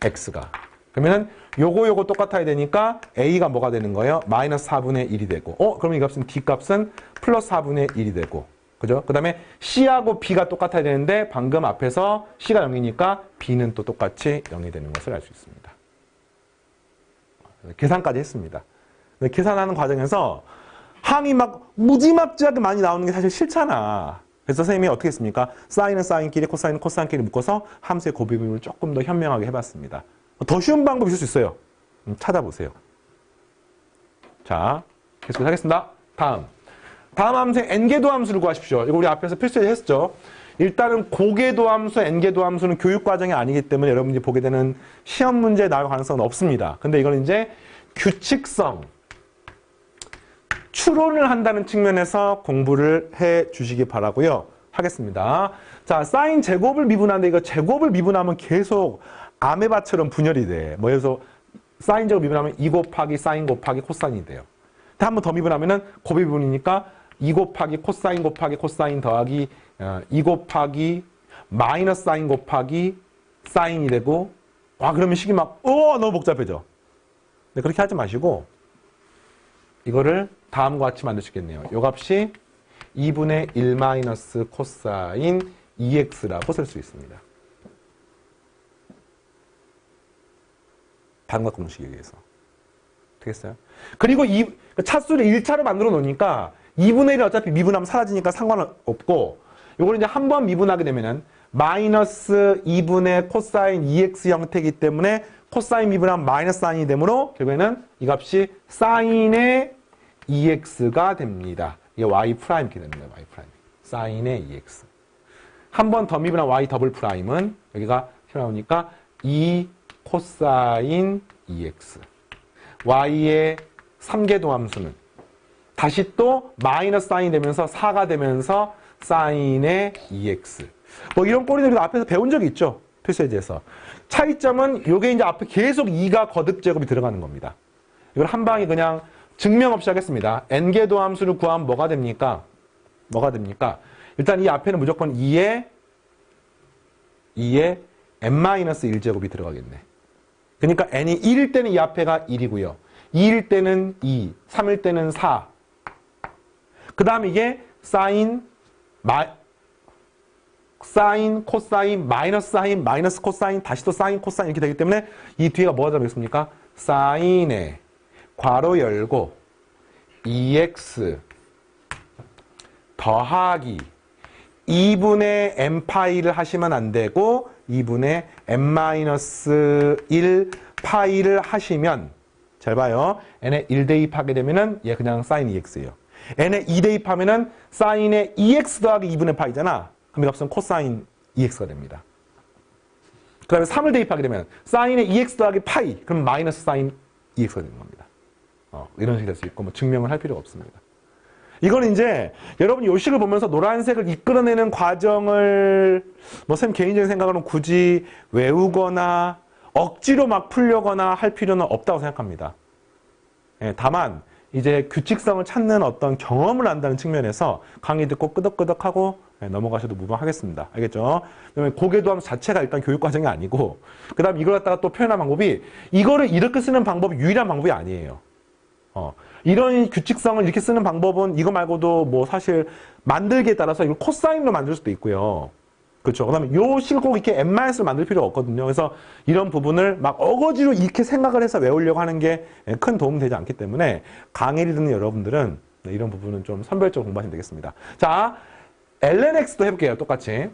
X가. 그러면은 요거 똑같아야 되니까 A가 뭐가 되는 거예요? 마이너스 4분의 1이 되고. 그러면 이 값은 D 값은 플러스 4분의 1이 되고. 그죠? 그 다음에 C하고 B가 똑같아야 되는데 방금 앞에서 C가 0이니까 B는 또 똑같이 0이 되는 것을 알 수 있습니다. 계산까지 했습니다. 계산하는 과정에서 항이 막 무지막지하게 많이 나오는 게 사실 싫잖아. 그래서 선생님이 어떻게 했습니까? 사인은 사인끼리, 코사인은 코사인끼리 묶어서 함수의 곱비율을 조금 더 현명하게 해봤습니다. 더 쉬운 방법이 있을 수 있어요. 찾아보세요. 자, 계속 하겠습니다. 다음 함수의 n개도 함수를 구하십시오. 이거 우리 앞에서 필수에 했죠. 일단은 고개도 함수, n개도 함수는 교육 과정이 아니기 때문에 여러분들이 보게 되는 시험 문제에 나올 가능성은 없습니다. 근데 이건 이제 규칙성, 추론을 한다는 측면에서 공부를 해 주시기 바라고요. 하겠습니다. 자, 사인 제곱을 미분하는데 이거 제곱을 미분하면 계속 아메바처럼 분열이 돼. 뭐 예를 들어서 사인 제곱 미분하면 2 곱하기 사인 곱하기 코사인이 돼요. 한 번 더 미분하면은 곱비분이니까 2 곱하기 코사인 더하기 2 곱하기 마이너스 사인 곱하기 사인이 되고 와, 그러면 식이 막, 너무 복잡해져. 근데 그렇게 하지 마시고, 이거를 다음과 같이 만들 수 있겠네요. 요 값이 2분의 1 마이너스 코사인 2x라고 쓸 수 있습니다. 반각 공식에 의해서. 되겠어요? 그리고 차수를 1차로 만들어 놓으니까 2분의 1은 어차피 미분하면 사라지니까 상관없고, 요거를 이제 한 번 미분하게 되면은 마이너스 2분의 코사인 2x 형태이기 때문에 코사인 미분하면 마이너스 사인이 되므로 결국에는 이 값이 사인의 2x가 됩니다. 이게 y 프라임 이렇게 되는 거예요. y 프라임. 사인의 2x. 한 번 더 미분한 y 더블 프라임은 여기가 튀어나오니까 2 코사인 2x. y의 3개 함수는 다시 또 마이너스 사인이 되면서 4가 되면서 사인의 2x. 뭐 이런 꼴이 우리가 앞에서 배운 적이 있죠. 필수예제에서. 차이점은 요게 이제 앞에 계속 2가 거듭 제곱이 들어가는 겁니다. 이걸 한 방에 그냥 증명 없이 하겠습니다. n개 도함수를 구하면 뭐가 됩니까? 뭐가 됩니까? 일단 이 앞에는 무조건 2에 n-1제곱이 들어가겠네. 그러니까 n이 1일 때는 이 앞에가 1이고요. 2일 때는 2, 3일 때는 4. 그 다음 이게 사인, 코사인, 마이너스 사인, 마이너스 코사인, 다시 또 사인, 코사인 이렇게 되기 때문에 이 뒤에가 뭐가 되겠습니까? 사인에 괄호 열고 2x 더하기 2분의 n파이를 하시면 안 되고 2분의 n-1 파이를 하시면 잘 봐요. n에 1 대입하게 되면은 얘 그냥 사인 2x예요. n에 2 대입하면은 사인의 2x 더하기 2분의 파이잖아. 그럼 이 값은 코사인 2x가 됩니다. 그 다음에 3을 대입하게 되면 사인의 2x 더하기 파이 그럼 마이너스 사인 2x가 되는 겁니다. 이런 식이 될 수 있고 뭐 증명을 할 필요가 없습니다. 이거는 이제 여러분이 요 식을 보면서 노란색을 이끌어내는 과정을 뭐 쌤 개인적인 생각으로는 굳이 외우거나 억지로 막 풀려거나 할 필요는 없다고 생각합니다. 다만 이제 규칙성을 찾는 어떤 경험을 한다는 측면에서 강의 듣고 끄덕끄덕하고 넘어가셔도 무방하겠습니다. 알겠죠? 그다음에 고개도함수 자체가 일단 교육과정이 아니고 그 다음 이걸 갖다가 또 표현한 방법이 이거를 이렇게 쓰는 방법이 유일한 방법이 아니에요. 이런 규칙성을 이렇게 쓰는 방법은 이거 말고도 뭐 사실 만들기에 따라서 이걸 코사인으로 만들 수도 있고요. 그렇죠. 그 다음에 요 식을 꼭 이렇게 n-를 만들 필요가 없거든요. 그래서 이런 부분을 막 어거지로 이렇게 생각을 해서 외우려고 하는 게 큰 도움 되지 않기 때문에 강의를 듣는 여러분들은 이런 부분은 좀 선별적으로 공부하시면 되겠습니다. 자, lnx도 해볼게요. 똑같이.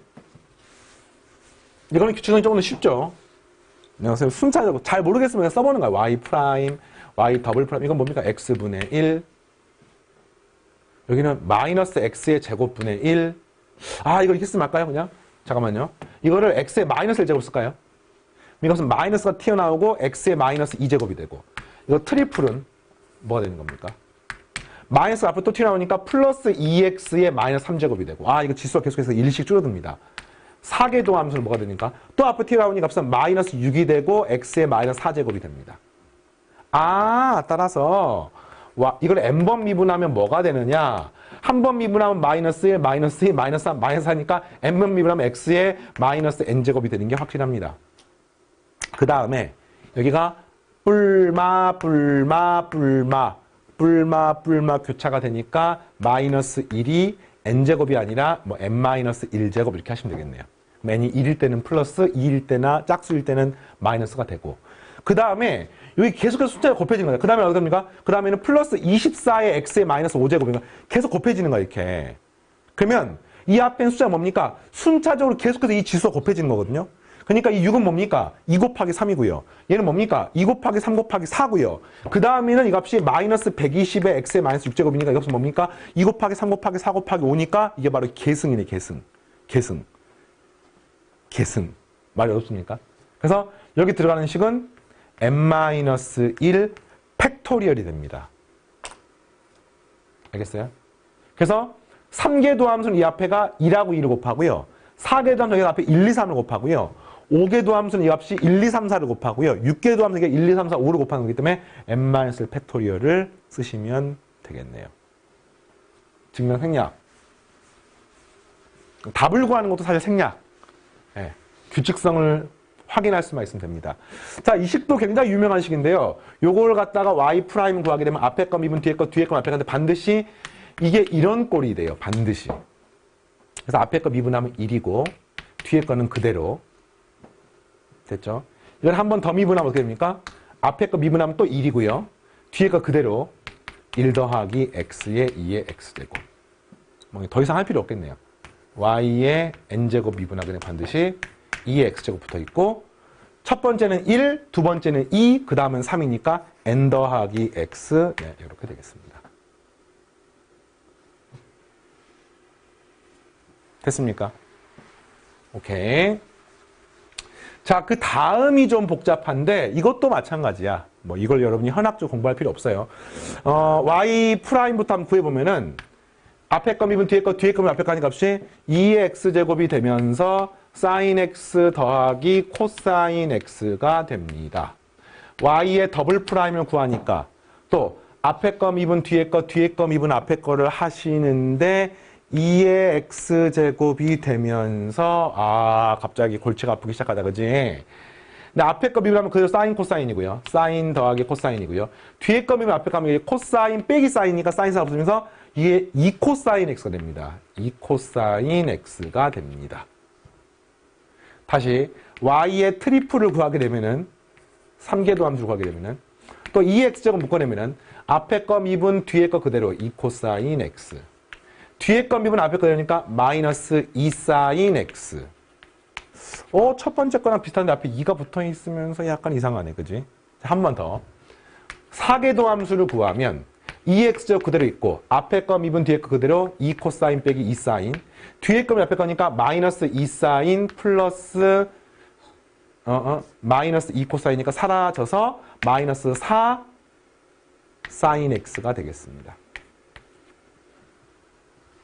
이거는 규칙성이 조금 더 쉽죠. 그래서 순차적으로 잘 모르겠으면 그냥 써보는 거예요. y 프라임, y 더블 프라임. 이건 뭡니까? x분의 1. 여기는 마이너스 x의 제곱분의 1. 이거 이렇게 쓰면 할까요? 그냥? 잠깐만요. 이거를 x의 마이너스 1제곱 쓸까요? 이것은 마이너스가 튀어나오고 x의 마이너스 2제곱이 되고 이거 트리플은 뭐가 되는 겁니까? 마이너스 앞으로 또 튀어나오니까 플러스 2x의 마이너스 3제곱이 되고 이거 지수가 계속해서 1씩 줄어듭니다. 4개 도함수는 뭐가 되니까 또 앞으로 튀어나오니까 값은 마이너스 6이 되고 x의 마이너스 4제곱이 됩니다. 따라서 이걸 n번 미분하면 뭐가 되느냐? 한 번 미분하면 마이너스 1, 마이너스 2, 마이너스 3, 마이너스 4니까 n번 미분하면 x의 마이너스 n제곱이 되는 게 확실합니다. 그 다음에 여기가 뿔마 교차가 되니까 마이너스 1이 n제곱이 아니라 뭐 n-1제곱 이렇게 하시면 되겠네요. n이 1일 때는 플러스 2일 때나 짝수일 때는 마이너스가 되고 그 다음에 여기 계속해서 숫자가 곱해지는 거예요. 그 다음에 어떻게 됩니까? 그 다음에는 플러스 24의 x의 마이너스 5제곱이니까 계속 곱해지는 거예요. 이렇게. 그러면 이 앞에 숫자가 뭡니까? 순차적으로 계속해서 이 지수가 곱해지는 거거든요. 그러니까 이 6은 뭡니까? 2 곱하기 3이고요. 얘는 뭡니까? 2 곱하기 3 곱하기 4고요. 그 다음에는 이 값이 마이너스 120의 x의 마이너스 6제곱이니까 이 값은 뭡니까? 2 곱하기 3 곱하기 4 곱하기 5니까 이게 바로 계승이네. 계승. 말이 어렵습니까? 그래서 여기 들어가는 식은 n-1 팩토리얼이 됩니다. 알겠어요? 그래서 3개 도함수는 이 앞에가 2하고 2를 곱하고요. 4개 도함수는 여기 앞에 1, 2, 3을 곱하고요. 5개 도함수는 이 값이 1, 2, 3, 4를 곱하고요. 6개 도함수는 1, 2, 3, 4, 5를 곱하는 거기 때문에 n-1 팩토리얼을 쓰시면 되겠네요. 증명 생략. 답을 구하는 것도 사실 생략. 규칙성을 확인할 수만 있으면 됩니다. 자, 이 식도 굉장히 유명한 식인데요. 요걸 갖다가 y 프라임 구하게 되면 앞에 거 미분 뒤에 거 뒤에 거 앞에 거인데 반드시 이게 이런 꼴이 돼요. 반드시. 그래서 앞에 거 미분하면 1이고 뒤에 거는 그대로. 됐죠? 이걸 한 번 더 미분하면 어떻게 됩니까? 앞에 거 미분하면 또 1이고요. 뒤에 거 그대로 1 더하기 x의 2의 x제곱. 뭐 더 이상 할 필요 없겠네요. y의 n제곱 미분하게 되면 반드시 2의 x제곱 붙어 있고 첫 번째는 1, 두 번째는 2, 그 다음은 3이니까 n 더하기 x 네, 이렇게 되겠습니다. 됐습니까? 오케이. 자, 그 다음이 좀 복잡한데 이것도 마찬가지야. 뭐 이걸 여러분이 현학적 공부할 필요 없어요. y 프라임부터 한번 구해보면은 앞에 거 미분 뒤에 거 뒤에 거면 앞에 거 하는 값이 2의 x제곱이 되면서 sin x 더하기 코사인 x가 됩니다. y의 더블 프라임을 구하니까 또 앞에 거 미분 뒤에 거 뒤에 거 미분 앞에 거를 하시는데 2의 x제곱이 되면서 갑자기 골치가 아프기 시작하다 그지? 근데 앞에 거 미분하면 그대로 사인 코사인이고요. 사인 더하기 코사인이고요. 뒤에 거 미분 앞에 거 미분 코사인 빼기 사인이니까 사인사가 붙으면서 이게 2코사인 x가 됩니다. 2코사인 x가 됩니다. 다시 y의 트리플을 구하게 되면은 3궤도 함수를 구하게 되면은 또 2x제곱 묶어내면은 앞에 거 미분 뒤에 거 그대로 2코사인 x 뒤에 거 미분 앞에 거 되니까 마이너스 2사인 x 첫 번째 거랑 비슷한데 앞에 2가 붙어 있으면서 약간 이상하네 그지? 한 번 더 4궤도 함수를 구하면 2x제곱 그대로 있고 앞에 거 미분 뒤에 거 그대로 2코사인 빼기 2사인 뒤에 거면 앞에 거니까 마이너스 2사인 플러스 마이너스 2코사인이니까 사라져서 마이너스 4 사인 x가 되겠습니다. 야,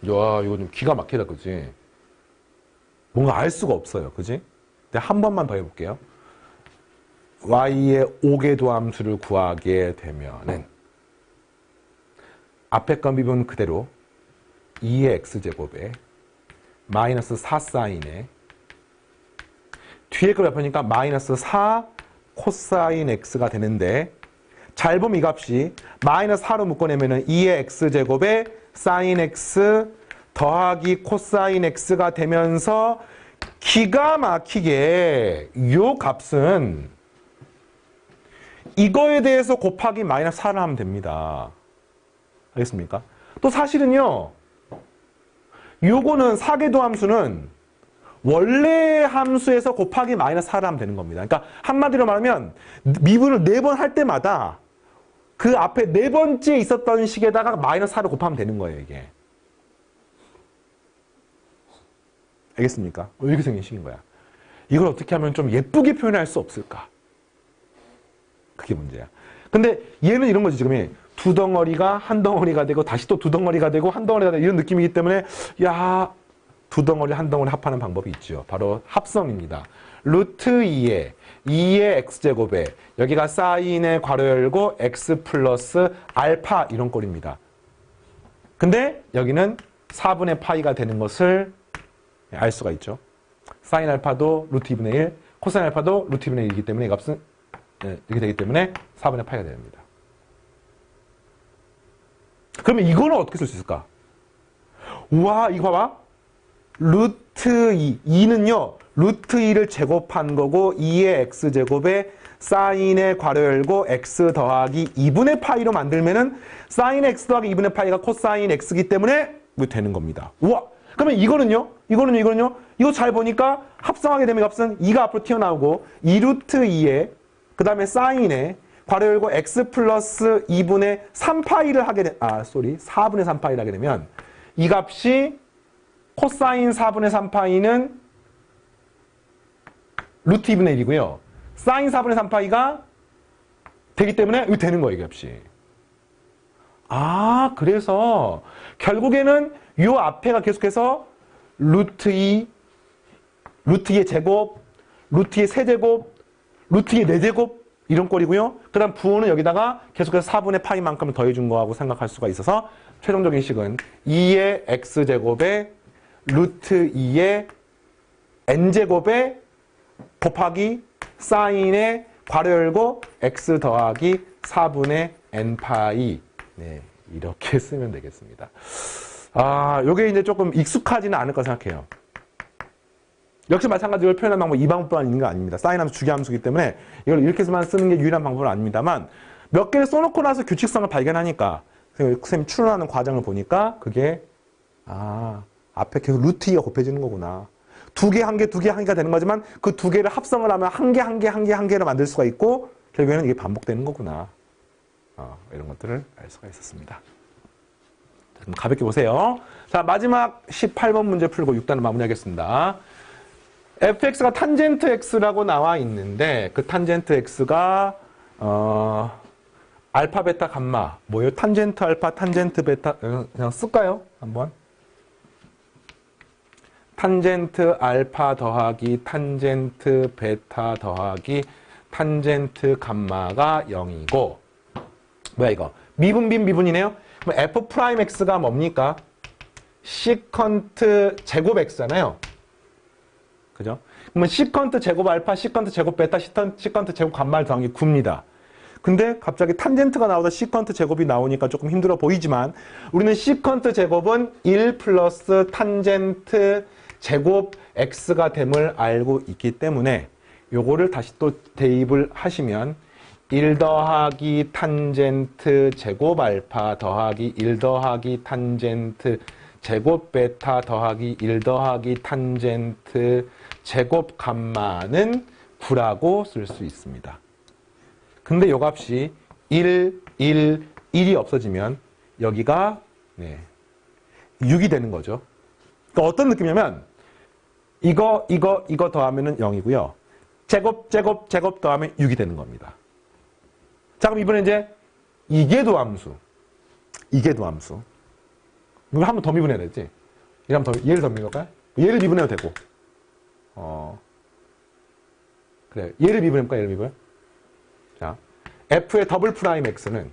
이거 좀 기가 막히다 그지? 뭔가 알 수가 없어요 그지? 근데 한 번만 더 해볼게요. y의 5궤도 함수를 구하게 되면은 앞에 거 미분 그대로 2의 x제곱에 마이너스 4사인에 뒤에 거 옆에니까 마이너스 4 코사인 x가 되는데 잘 보면 이 값이 마이너스 4로 묶어내면 2의 x제곱에 사인 x 더하기 코사인 x가 되면서 기가 막히게 이 값은 이거에 대해서 곱하기 마이너스 4를 하면 됩니다. 알겠습니까? 또 사실은요. 요거는 4궤도 함수는 원래 함수에서 곱하기 마이너스 4를 하면 되는 겁니다. 그러니까 한마디로 말하면 미분을 4번 할 때마다 그 앞에 4번째 있었던 식에다가 마이너스 4를 곱하면 되는 거예요. 이게. 알겠습니까? 이렇게 생긴 식인 거야. 이걸 어떻게 하면 좀 예쁘게 표현할 수 없을까? 그게 문제야. 근데 얘는 이런 거지 지금이. 두 덩어리가 한 덩어리가 되고 다시 또 두 덩어리가 되고 한 덩어리가 되고 이런 느낌이기 때문에 야, 두 덩어리 한 덩어리 합하는 방법이 있죠. 바로 합성입니다. 루트 2의 x제곱에 여기가 사인의 괄호 열고 x 플러스 알파 이런 꼴입니다. 근데 여기는 4분의 파이가 되는 것을 알 수가 있죠. 사인 알파도 루트 2분의 1, 코사인 알파도 루트 2분의 1이기 때문에 이 값은 이렇게 되기 때문에 4분의 파이가 됩니다. 그러면 이거는 어떻게 쓸 수 있을까? 우와, 이거 봐봐. 루트 2. 2는요, 루트 2를 제곱한 거고, 2의 x제곱에 사인의 괄호 열고 x 더하기 2분의 파이로 만들면은 사인 x 더하기 2분의 파이가 코사인 x이기 때문에 이거 되는 겁니다. 우와! 그러면 이거는요? 이거 잘 보니까 합성하게 되면 값은 2가 앞으로 튀어나오고 2루트 2에 그 다음에 사인에 괄호 열고 x 플러스 2분의 3파이를 하게 되 4분의 3파이를 하게 되면 이 값이 코사인 4분의 3파이는 루트 2분의 1이고요. 사인 4분의 3파이가 되기 때문에 이거 되는 거예요, 이 값이. 그래서 결국에는 이 앞에가 계속해서 루트 2, 루트 2의 제곱, 루트 2의 세제곱, 루트 2의 4제곱 이런 꼴이고요. 그 다음 부호는 여기다가 계속해서 4분의 파이만큼을 더해준 거하고 생각할 수가 있어서 최종적인 식은 2의 x제곱에 루트 2의 n제곱에 곱하기 사인에 괄호 열고 x 더하기 4분의 n파이. 네, 이렇게 쓰면 되겠습니다. 요게 이제 조금 익숙하지는 않을 거 생각해요. 역시 마찬가지로 표현한 방법 이 방법만 있는 거 아닙니다. 사인함수 주기함수이기 때문에 이걸 이렇게만 쓰는 게 유일한 방법은 아닙니다만 몇 개를 써놓고 나서 규칙성을 발견하니까 선생님이 추론하는 과정을 보니까 그게 앞에 계속 루트 2가 곱해지는 거구나. 두 개, 한 개, 두 개, 한 개가 되는 거지만 그 두 개를 합성을 하면 한 개, 한 개, 한 개, 한 개로 만들 수가 있고 결국에는 이게 반복되는 거구나. 이런 것들을 알 수가 있었습니다. 자, 그럼 가볍게 보세요. 자, 마지막 18번 문제 풀고 6단을 마무리하겠습니다. fx가 탄젠트 x라고 나와 있는데 그 탄젠트 x가 알파, 베타, 감마 뭐예요? 탄젠트 알파, 탄젠트 베타 그냥 쓸까요? 한번 탄젠트 알파 더하기 탄젠트 베타 더하기 탄젠트 감마가 0이고 뭐야 이거? 미분 미분이네요? 그럼 f 프라임 x가 뭡니까? 시컨트 제곱 x잖아요. 그죠? 그러면 시컨트 제곱 알파, 시컨트 제곱 베타, 시컨트 제곱 감마를 더한 게 9입니다. 근데 갑자기 탄젠트가 나오다 시컨트 제곱이 나오니까 조금 힘들어 보이지만 우리는 시컨트 제곱은 1 플러스 탄젠트 제곱 x가 됨을 알고 있기 때문에 요거를 다시 또 대입을 하시면 1 더하기 탄젠트 제곱 알파 더하기 1 더하기 탄젠트 제곱 베타 더하기 1 더하기 탄젠트 제곱 감마는 9라고 쓸 수 있습니다. 근데 요 값이 1, 1, 1이 없어지면 여기가 6이 되는 거죠. 그러니까 어떤 느낌이냐면 이거 더하면은 0이고요. 제곱 더하면 6이 되는 겁니다. 자, 그럼 이번에 이제 이게 도함수. 이걸 한 번 더 미분해야 되지. 얘를 더 미분할까요? 얘를 미분해도 되고. 그래. 얘를 미분해볼까? 얘를 미분해. 자, f의 더블 프라임 x는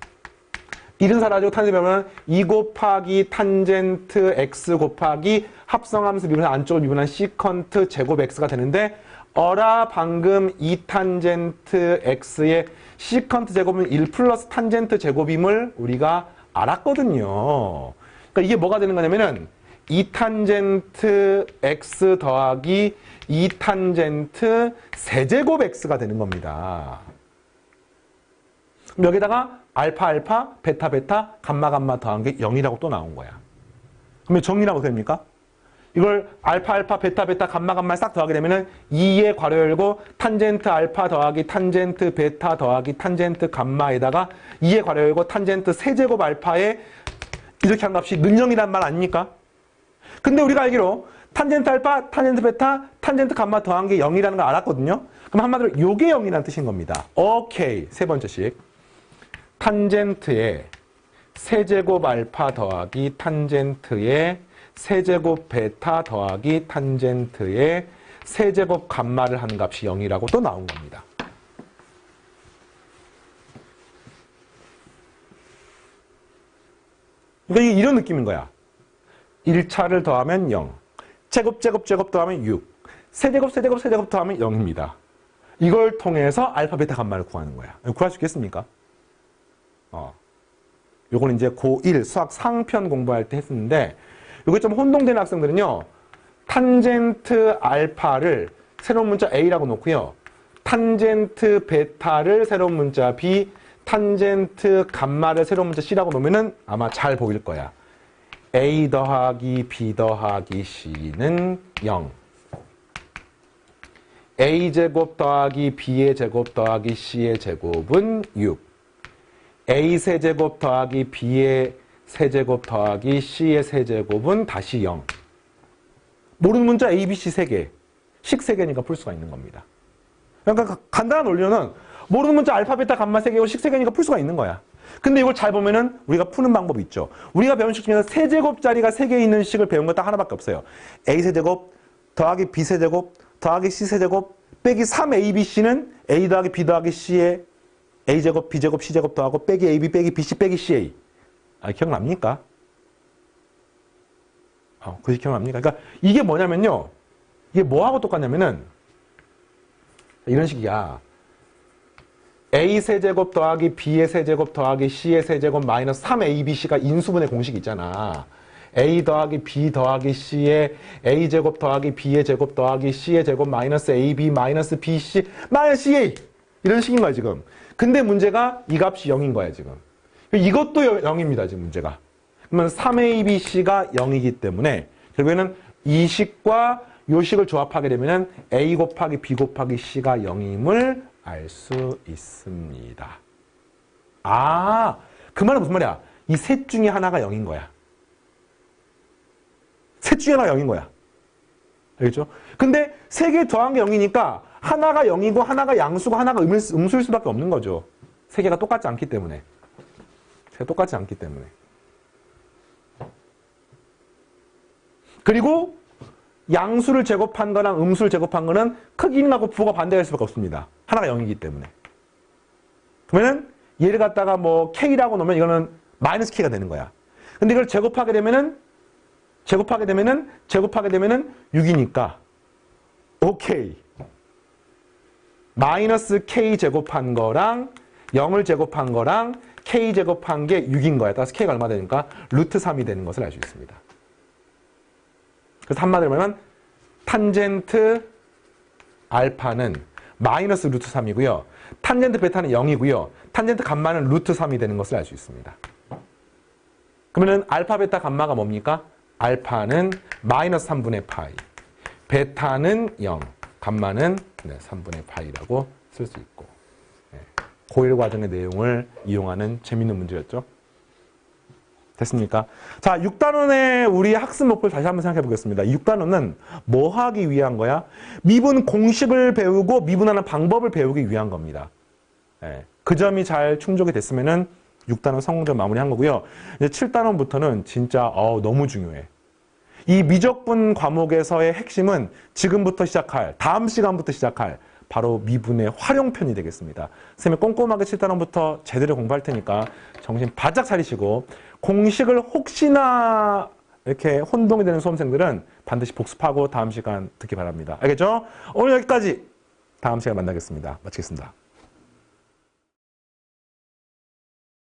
1은 사라지고 탄젠트 하면 2 곱하기 탄젠트 x 곱하기 합성함수 미분한 안쪽을 미분한 시컨트 제곱 x가 되는데 방금 2 탄젠트 x의 시컨트 제곱은 1 플러스 탄젠트 제곱임을 우리가 알았거든요. 그러니까 이게 뭐가 되는 거냐면은 2 탄젠트 x 더하기 2 탄젠트 세제곱 x가 되는 겁니다. 그럼 여기다가 알파, 베타, 감마 더한 게 0이라고 또 나온 거야. 그러면 정리하면 어떻게 됩니까? 이걸 알파, 베타, 감마 싹 더하게 되면은 2에 괄호 열고 탄젠트 알파 더하기 탄젠트 베타 더하기 탄젠트 감마에다가 2에 괄호 열고 탄젠트 세제곱 알파에 이렇게 한 값이 능형이란 말 아닙니까? 근데 우리가 알기로 탄젠트 알파, 탄젠트 베타, 탄젠트 감마 더한 게 0이라는 걸 알았거든요. 그럼 한마디로 요게 0이라는 뜻인 겁니다. 오케이. 세 번째씩. 탄젠트의 세제곱 알파 더하기 탄젠트의 세제곱 베타 더하기 탄젠트의 세제곱 감마를 하는 값이 0이라고 또 나온 겁니다. 그러니까 이게 이런 느낌인 거야. 1차를 더하면 0. 제곱 더하면 6. 세제곱 더하면 0입니다. 이걸 통해서 알파, 베타, 감마를 구하는 거야. 구할 수 있겠습니까? 요거는 이제 고1 수학 상편 공부할 때 했었는데 요게 좀 혼동되는 학생들은요. 탄젠트 알파를 새로운 문자 A라고 놓고요. 탄젠트 베타를 새로운 문자 B, 탄젠트 감마를 새로운 문자 C라고 놓으면은 아마 잘 보일 거야. A 더하기 B 더하기 C는 0. A제곱 더하기 B의 제곱 더하기 C의 제곱은 6. A 세제곱 더하기 B의 세제곱 더하기 C의 세제곱은 다시 0. 모르는 문자 A, B, C 3개. 식 3개니까 풀 수가 있는 겁니다. 그러니까 간단한 원리는 모르는 문자 알파, 베타, 감마 3개고 식 3개니까 풀 수가 있는 거야. 근데 이걸 잘 보면은 우리가 푸는 방법이 있죠. 우리가 배운 식 중에서 세제곱짜리가 3개 있는 식을 배운 거 딱 하나밖에 없어요. A 세제곱 더하기 B 세제곱 더하기 C 세제곱 빼기 3ABC는 A 더하기 B 더하기 C의 A제곱, B제곱, C제곱 더하고 빼기 AB 빼기 BC 빼기 CA. 기억납니까? 그게 기억납니까? 그러니까 이게 뭐냐면요. 이게 뭐하고 똑같냐면은 이런 식이야. A 세제곱 더하기 B의 세제곱 더하기 C의 세제곱 마이너스 3ABC가 인수분해 공식 있잖아. A 더하기 B 더하기 C의 A제곱 더하기 B의 제곱 더하기 C의 제곱 마이너스 AB 마이너스 BC 마이너스 CA 이런 식인 거야 지금. 근데 문제가 이 값이 0인 거야 지금. 이것도 0입니다 지금 문제가. 그러면 3ABC가 0이기 때문에 결국에는 이 식과 요 식을 조합하게 되면 A 곱하기 B 곱하기 C가 0임을 알 수 있습니다. 아, 그 말은 무슨 말이야? 이 셋 중에 하나가 0인 거야. 셋 중에 하나가 0인 거야. 알겠죠? 근데 세 개 더한 게 0이니까 하나가 0이고 하나가 양수고 하나가 음수일 수밖에 없는 거죠. 세 개가 똑같지 않기 때문에. 세 개가 똑같지 않기 때문에. 그리고 양수를 제곱한 거랑 음수를 제곱한 거는 크기하고 부호가 반대할 수밖에 없습니다. 하나가 0이기 때문에. 그러면은 얘를 갖다가 뭐 K라고 놓으면 이거는 마이너스 K가 되는 거야. 근데 이걸 제곱하게 되면은 6이니까 오케이. 마이너스 K 제곱한 거랑 0을 제곱한 거랑 K 제곱한 게 6인 거야. 따라서 K가 얼마 되니까 루트 3이 되는 것을 알 수 있습니다. 그래서 한마디로 말하면 탄젠트 알파는 마이너스 루트 3이고요. 탄젠트 베타는 0이고요. 탄젠트 감마는 루트 3이 되는 것을 알 수 있습니다. 그러면 알파 베타 감마가 뭡니까? 알파는 마이너스 3분의 파이, 베타는 0, 감마는 3분의 파이라고 쓸 수 있고. 고1 과정의 내용을 이용하는 재밌는 문제였죠. 됐습니까? 자, 6단원의 우리 학습 목표를 다시 한번 생각해 보겠습니다. 6단원은 뭐 하기 위한 거야? 미분 공식을 배우고 미분하는 방법을 배우기 위한 겁니다. 그 점이 잘 충족이 됐으면은 6단원 성공적으로 마무리한 거고요. 이제 7단원부터는 진짜 너무 중요해. 이 미적분 과목에서의 핵심은 지금부터 시작할, 다음 시간부터 시작할 바로 미분의 활용편이 되겠습니다. 선생님이 꼼꼼하게 7단원부터 제대로 공부할 테니까 정신 바짝 차리시고 공식을 혹시나 이렇게 혼동이 되는 수험생들은 반드시 복습하고 다음 시간 듣기 바랍니다. 알겠죠? 오늘 여기까지. 다음 시간에 만나겠습니다. 마치겠습니다.